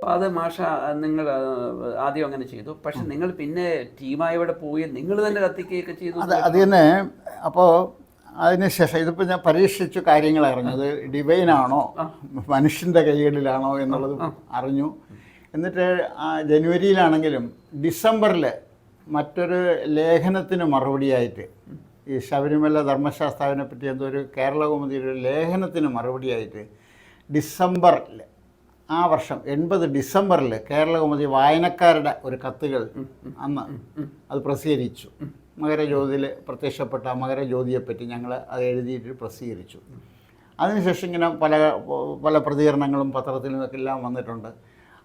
അത് മാഷ നിങ്ങൾ ആദ്യം അങ്ങനെ ചെയ്തു, പക്ഷെ നിങ്ങൾ പിന്നെ ടീമായി ഇവിടെ പോയി നിങ്ങൾ തന്നെ കത്തിക്കുകയൊക്കെ ചെയ്തു. അത് തന്നെ. അപ്പോൾ അതിനുശേഷം ഇതിപ്പോൾ ഞാൻ പരീക്ഷിച്ചു കാര്യങ്ങൾ അറിഞ്ഞത് ഡിവൈനാണോ മനുഷ്യൻ്റെ കൈകളിലാണോ എന്നുള്ളത് അറിഞ്ഞു. എന്നിട്ട് ജനുവരിയിലാണെങ്കിലും ഡിസംബറിൽ മറ്റൊരു ലേഖനത്തിന് മറുപടിയായിട്ട് ഈ ശബരിമല ധർമ്മശാസ്താവിനെ പറ്റി എന്തോ ഒരു കേരളകൗമുദിയുടെ ഒരു ലേഖനത്തിന് മറുപടിയായിട്ട് ഡിസംബറിൽ ആ വർഷം 80 ഡിസംബറിൽ കേരളകൗമുദി വായനക്കാരുടെ ഒരു കത്തുകൾ അന്ന് അത് പ്രസിദ്ധീകരിച്ചു. മകരജ്യോതിയിൽ പ്രത്യക്ഷപ്പെട്ട മകരജ്യോതിയെപ്പറ്റി ഞങ്ങൾ അത് എഴുതിയിട്ട് പ്രസിദ്ധീകരിച്ചു. അതിനുശേഷം ഇങ്ങനെ പല പ്രതികരണങ്ങളും പത്രത്തിലും ഒക്കെ എല്ലാം വന്നിട്ടുണ്ട്.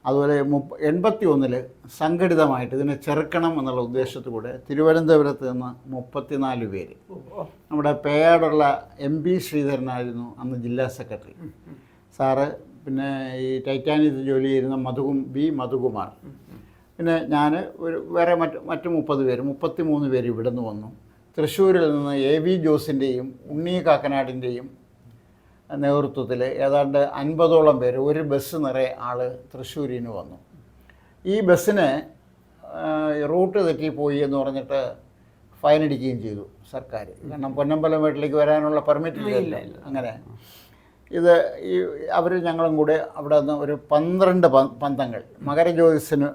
അതുപോലെ 81 സംഘടിതമായിട്ട് ഇതിനെ ചെറുക്കണം എന്നുള്ള ഉദ്ദേശത്തോടെ തിരുവനന്തപുരത്ത് നിന്ന് 34 പേര്, നമ്മുടെ പേയാടുള്ള MP ശ്രീധരനായിരുന്നു അന്ന് ജില്ലാ സെക്രട്ടറി സാറ്, പിന്നെ ഈ ടൈറ്റാനിയത്തിൽ ജോലി ചെയ്യുന്ന മധുകുമാർ, പിന്നെ ഞാൻ വേറെ മറ്റ് 33 പേര് ഇവിടെ നിന്ന് വന്നു. തൃശ്ശൂരിൽ നിന്ന് AV ജോസിൻ്റെയും ഉണ്ണി കാക്കനാടിൻ്റെയും നേതൃത്വത്തിൽ ഏതാണ്ട് 50ഓളം പേര്, ഒരു ബസ് നിറയെ ആൾ തൃശ്ശൂരിന് വന്നു. ഈ ബസ്സിന് റൂട്ട് തെറ്റിപ്പോയി എന്ന് പറഞ്ഞിട്ട് ഫൈൻ അടിക്കുകയും ചെയ്തു സർക്കാർ. കാരണം പൊന്നമ്പലം വീട്ടിലേക്ക് വരാനുള്ള പെർമിറ്റ് ഇല്ല. അങ്ങനെ അവർ ഞങ്ങളും കൂടെ അവിടെ നിന്ന് ഒരു 12 പന്തങ്ങൾ മകരജ്യോതിസിന്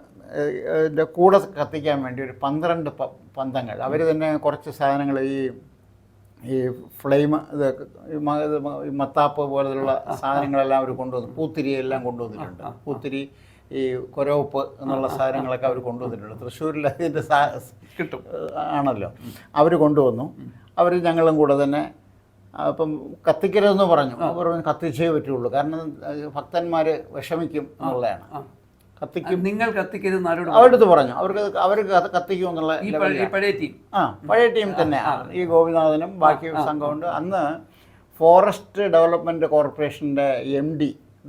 കൂടെ കത്തിക്കാൻ വേണ്ടി ഒരു 12 പന്തങ്ങൾ അവർ തന്നെ കുറച്ച് സാധനങ്ങൾ ഈ ഫ്ലെയിം മത്താപ്പ് പോലെയുള്ള സാധനങ്ങളെല്ലാം അവർ കൊണ്ടുവന്നു. പൂത്തിരിയെല്ലാം കൊണ്ടുവന്നിട്ടുണ്ട്. പൂത്തിരി, ഈ കൊരവപ്പ് എന്നുള്ള സാധനങ്ങളൊക്കെ അവർ കൊണ്ടുവന്നിട്ടുണ്ട്. തൃശ്ശൂരിൽ അതിൻ്റെ കിട്ടും ആണല്ലോ. അവർ കൊണ്ടുവന്നു. അവർ ഞങ്ങളും കൂടെ തന്നെ അപ്പം കത്തിക്കരുതെന്ന് പറഞ്ഞു. അവർ കത്തിച്ചേ പറ്റുള്ളൂ, കാരണം ഭക്തന്മാർ വിഷമിക്കും എന്നുള്ളതാണ്. കത്തിക്കും, നിങ്ങൾ കത്തിക്കരുത് അവരടുത്ത് പറഞ്ഞു. അവർ കത്തിക്കുമെന്നുള്ള പഴയ ടീം തന്നെ ഈ ഗോപിനാഥനും ബാക്കി സംഘമുണ്ട്. അന്ന് ഫോറസ്റ്റ് ഡെവലപ്മെൻറ്റ് കോർപ്പറേഷൻ്റെ MD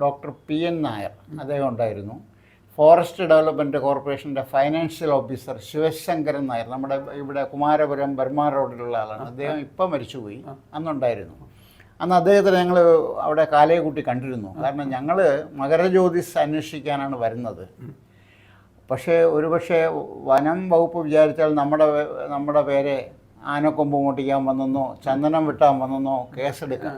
ഡോക്ടർ PN നായർ അദ്ദേഹം ഉണ്ടായിരുന്നു. ഫോറസ്റ്റ് ഡെവലപ്മെൻറ്റ് കോർപ്പറേഷൻ്റെ ഫൈനാൻഷ്യൽ ഓഫീസർ ശിവശങ്കരൻ നായർ, നമ്മുടെ ഇവിടെ കുമാരപുരം ബർമാ റോഡിലുള്ള ആളാണ്. അദ്ദേഹം ഇപ്പം മരിച്ചുപോയി, അന്നുണ്ടായിരുന്നു. അന്ന് അദ്ദേഹത്തിന് ഞങ്ങൾ അവിടെ കാലയെ കൂട്ടി കണ്ടിരുന്നു. കാരണം ഞങ്ങൾ മകരജ്യോതിസ് അന്വേഷിക്കാനാണ് വരുന്നത്. പക്ഷേ ഒരുപക്ഷെ വനം വകുപ്പ് വിചാരിച്ചാൽ നമ്മുടെ പേരെ ആനക്കൊമ്പ് മോട്ടിക്കാൻ വന്നെന്നോ ചന്ദനം വെട്ടാൻ വന്നെന്നോ കേസെടുക്കാം.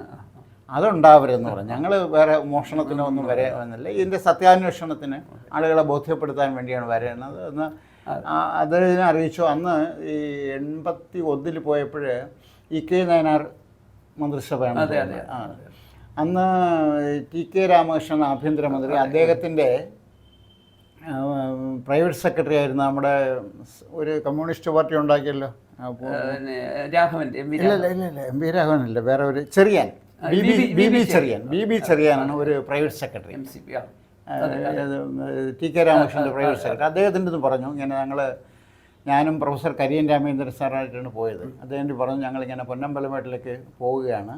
അതുണ്ടാവരുതെന്ന് പറഞ്ഞു. ഞങ്ങൾ വേറെ മോഷണത്തിനോ ഒന്നും വന്നില്ല. ഇതിൻ്റെ സത്യാന്വേഷണത്തിന് ആളുകളെ ബോധ്യപ്പെടുത്താൻ വേണ്ടിയാണ് വരുന്നത് എന്ന് അദ്ദേഹത്തിനെ അറിയിച്ചു. അന്ന് ഈ 81 പോയപ്പോൾ EK നയനാർ മന്ത്രിസഭയാണ്. അന്ന് TK രാമകൃഷ്ണൻ ആഭ്യന്തരമന്ത്രി, അദ്ദേഹത്തിൻ്റെ പ്രൈവറ്റ് സെക്രട്ടറി ആയിരുന്നു നമ്മുടെ ഒരു കമ്മ്യൂണിസ്റ്റ് പാർട്ടി ഉണ്ടാക്കിയല്ലോ MP രാഘവനല്ല, വേറെ ഒരു ചെറിയാൻ, BB ചെറിയാനാണ് ഒരു പ്രൈവറ്റ് സെക്രട്ടറി. TK രാമകൃഷ്ണൻ്റെ പ്രൈവറ്റ് സെക്രട്ടറി. അദ്ദേഹത്തിൻ്റെ പറഞ്ഞു ഇങ്ങനെ ഞാനും പ്രൊഫസർ കരിയൻ രാമേന്ദ്രൻ സാറായിട്ടാണ് പോയത്. അദ്ദേഹം പറഞ്ഞു ഞങ്ങളിങ്ങനെ പൊന്നമ്പലമേട്ടിലേക്ക് പോവുകയാണ്,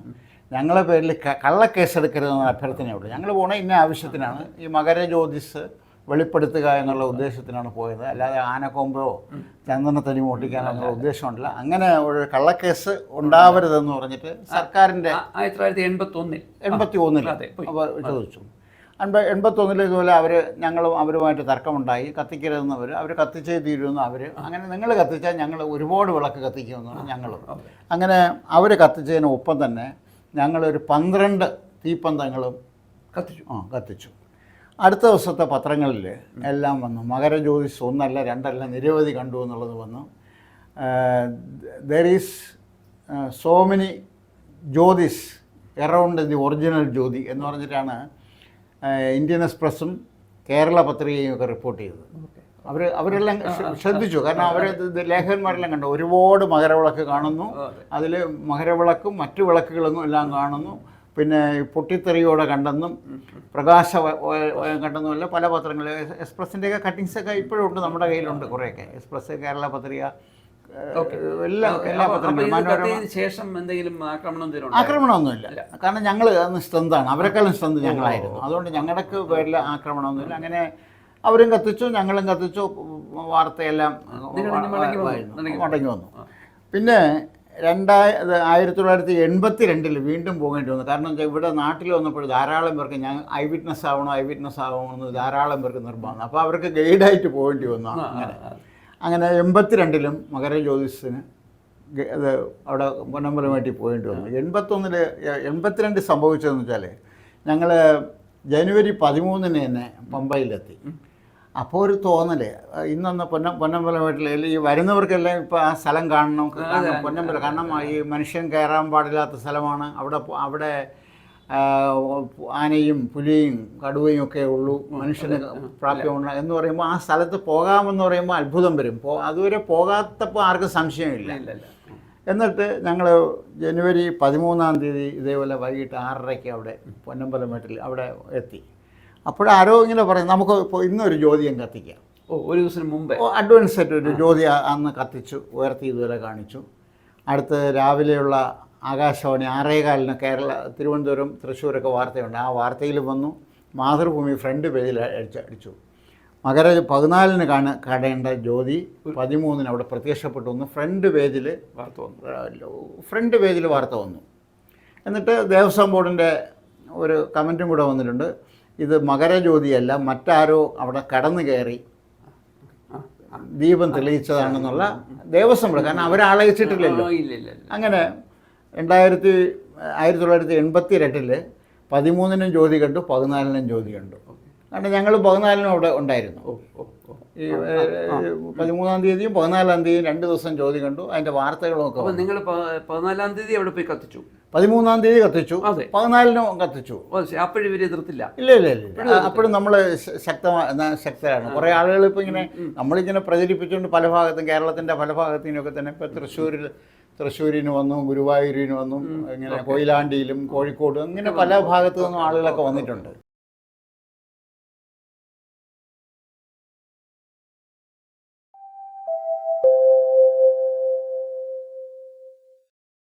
ഞങ്ങളെ പേരിൽ കള്ളക്കേസെടുക്കരുതെന്ന അഭ്യർത്ഥനയുള്ളൂ. ഞങ്ങൾ പോണ ഇന്ന ആവശ്യത്തിനാണ്, ഈ മകരജ്യോതിസ് വെളിപ്പെടുത്തുക എന്നുള്ള ഉദ്ദേശത്തിനാണ് പോയത്, അല്ലാതെ ആനക്കൊമ്പോ ചന്ദനത്തനി മോട്ടിക്കാനെന്നുള്ള ഉദ്ദേശമുണ്ടല്ല. അങ്ങനെ ഒരു കള്ളക്കേസ് ഉണ്ടാവരുതെന്ന് പറഞ്ഞിട്ട് സർക്കാരിൻ്റെ 1981 ചോദിച്ചു. 81 ഇതുപോലെ ഞങ്ങളും അവരുമായിട്ട് തർക്കമുണ്ടായി. കത്തിക്കരുതെന്നവർ, അവർ കത്തിച്ചേ തീരുമെന്ന് അവർ. അങ്ങനെ നിങ്ങൾ കത്തിച്ചാൽ ഞങ്ങൾ ഒരുപാട് വിളക്ക് കത്തിക്കുമെന്നാണ് ഞങ്ങളും. അങ്ങനെ അവർ കത്തിച്ചതിന് ഒപ്പം തന്നെ ഞങ്ങളൊരു 12 തീപ്പന്തങ്ങളും കത്തിച്ചു. അടുത്ത ദിവസത്തെ പത്രങ്ങളിൽ എല്ലാം വന്നു, മകരജ്യോതിസ് 1 അല്ല 2 അല്ല നിരവധി കണ്ടു എന്നുള്ളത് വന്നു. There is so many jyotis around the original jyoti എന്ന് പറഞ്ഞിട്ടാണ് ഇന്ത്യൻ എക്സ്പ്രസ്സും കേരള പത്രികയും ഒക്കെ റിപ്പോർട്ട് ചെയ്തത്. അവരെല്ലാം ശ്രദ്ധിച്ചു. കാരണം അവർ ലേഖകന്മാരെല്ലാം കണ്ടു, ഒരുപാട് മകരവിളക്ക് കാണുന്നു, അതിൽ മകരവിളക്കും മറ്റു വിളക്കുകളൊന്നും എല്ലാം കാണുന്നു, പിന്നെ പൊട്ടിത്തെറിയോടെ കണ്ടെന്നും പ്രകാശ കണ്ടെന്നുമല്ല പല പത്രങ്ങൾ. എക്സ്പ്രസിൻ്റെയൊക്കെ കട്ടിങ്സൊക്കെ ഇപ്പോഴും ഉണ്ട്, നമ്മുടെ കയ്യിലുണ്ട് കുറേയൊക്കെ. എക്സ്പ്രസ്, കേരള പത്രിക, എല്ലാ പത്രങ്ങളും. ശേഷം എന്തെങ്കിലും ആക്രമണമൊന്നുമില്ല, കാരണം ഞങ്ങൾ അന്ന് സ്ട്രെന്താണ്, അവരെക്കാളും സ്ട്രെന്ത് ഞങ്ങളായിരുന്നു. അതുകൊണ്ട് ഞങ്ങൾക്ക് പേരിൽ ആക്രമണമൊന്നുമില്ല. അങ്ങനെ അവരും കത്തിച്ചു, ഞങ്ങളും കത്തിച്ചു, വാർത്തയെല്ലാം മടങ്ങി വന്നു. പിന്നെ 1982 വീണ്ടും പോകേണ്ടി വന്നു. കാരണം വെച്ചാൽ ഇവിടെ നാട്ടിൽ വന്നപ്പോൾ ധാരാളം പേർക്ക് ഞാൻ ഐ വിറ്റ്നസ് ആവണമെന്ന് ധാരാളം പേർക്ക് നിർബന്ധം. അപ്പോൾ അവർക്ക് ഗൈഡായിട്ട് പോകേണ്ടി വന്നു. അങ്ങനെ 82 മകര ജ്യോതിഷത്തിന് അത് അവിടെ പൊന്നമ്പലമായിട്ട് പോകേണ്ടി വന്നു. 82 സംഭവിച്ചതെന്ന് വെച്ചാൽ ഞങ്ങൾ ജനുവരി 13 തന്നെ പമ്പയിലെത്തി. അപ്പോൾ ഒരു തോന്നൽ ഇന്നൊന്ന് പൊന്നമ്പലമായിട്ടില്ല ഈ വരുന്നവർക്കെല്ലാം ഇപ്പോൾ ആ സ്ഥലം കാണണം. പൊന്നമ്പലം കാരണം ഈ മനുഷ്യൻ കയറാൻ പാടില്ലാത്ത സ്ഥലമാണ്. അവിടെ ആനയും പുലിയും കടുവയും ഒക്കെ ഉള്ളൂ, മനുഷ്യന് പ്രാപ്യമുള്ള എന്ന് പറയുമ്പോൾ ആ സ്ഥലത്ത് പോകാമെന്ന് പറയുമ്പോൾ അത്ഭുതം വരും. അതുവരെ പോകാത്തപ്പോൾ ആർക്കും സംശയമില്ല. എന്നിട്ട് ഞങ്ങൾ ജനുവരി 13 ഇതേപോലെ വൈകിട്ട് 6:30 അവിടെ പൊന്നമ്പലമേട്ടിൽ അവിടെ എത്തി. അപ്പോഴാരോ ഇങ്ങനെ പറയും നമുക്ക് ഇപ്പോൾ ഇന്നൊരു ജ്യോതിയം കത്തിക്കാം. ഒരു ദിവസം മുമ്പേ അഡ്വാൻസ് ആയിട്ട് ഒരു ജ്യോതി അന്ന് കത്തിച്ചു, ഉയർത്തി ഇതുവരെ കാണിച്ചു. അടുത്ത് രാവിലെയുള്ള ആകാശവാണി 6:15 തിരുവനന്തപുരം തൃശ്ശൂരൊക്കെ വാർത്തയുണ്ട്. ആ വാർത്തയിൽ വന്നു. മാതൃഭൂമി ഫ്രണ്ട് പേജിൽ അടിച്ചു. മകര 14 കാണേണ്ട ജ്യോതി 13 അവിടെ പ്രത്യക്ഷപ്പെട്ടു വന്നു. ഫ്രണ്ട് പേജിൽ വാർത്ത വന്നു. എന്നിട്ട് ദേവസ്വം ബോർഡിൻ്റെ ഒരു കമൻറ്റും കൂടെ വന്നിട്ടുണ്ട്. ഇത് മകരജ്യോതിയല്ല, മറ്റാരോ അവിടെ കടന്നു കയറി ദീപം തെളിയിച്ചതാണെന്നുള്ള ദേവസ്വം ബോർഡ്. കാരണം അവരാളയിച്ചിട്ടില്ലല്ലോ. അങ്ങനെ 1982 13 ജ്യോതി കണ്ടു, 14 ജ്യോതി കണ്ടു. കാരണം ഞങ്ങൾ 14 അവിടെ ഉണ്ടായിരുന്നു. ഈ 13-ാം തീയതിയും 14-ാം തീയതിയും 2 ദിവസം ജ്യോതി കണ്ടു. അതിൻ്റെ വാർത്തകളൊക്കെ. അപ്പോൾ നിങ്ങൾ 14-ാം തീയതി അവിടെ പോയി കത്തിച്ചു? 13-ാം തീയതി കത്തിച്ചു, 14-നും കത്തിച്ചു. അപ്പോഴും ഇവർ എതിർത്തില്ല? ഇല്ല. അപ്പോഴും നമ്മൾ ശക്തരാണ്. കുറേ ആളുകൾ ഇപ്പോൾ ഇങ്ങനെ നമ്മളിങ്ങനെ പ്രചരിപ്പിച്ചുകൊണ്ട് പല ഭാഗത്തും കേരളത്തിൻ്റെ പല ഭാഗത്തിനൊക്കെ തന്നെ ഇപ്പോൾ തൃശ്ശൂരിന് വന്നു, ഗുരുവായൂരിന് വന്നു, ഇങ്ങനെ കൊയിലാണ്ടിയിലും കോഴിക്കോടും അങ്ങനെ പല ഭാഗത്തു നിന്നും ആളുകളൊക്കെ വന്നിട്ടുണ്ട്.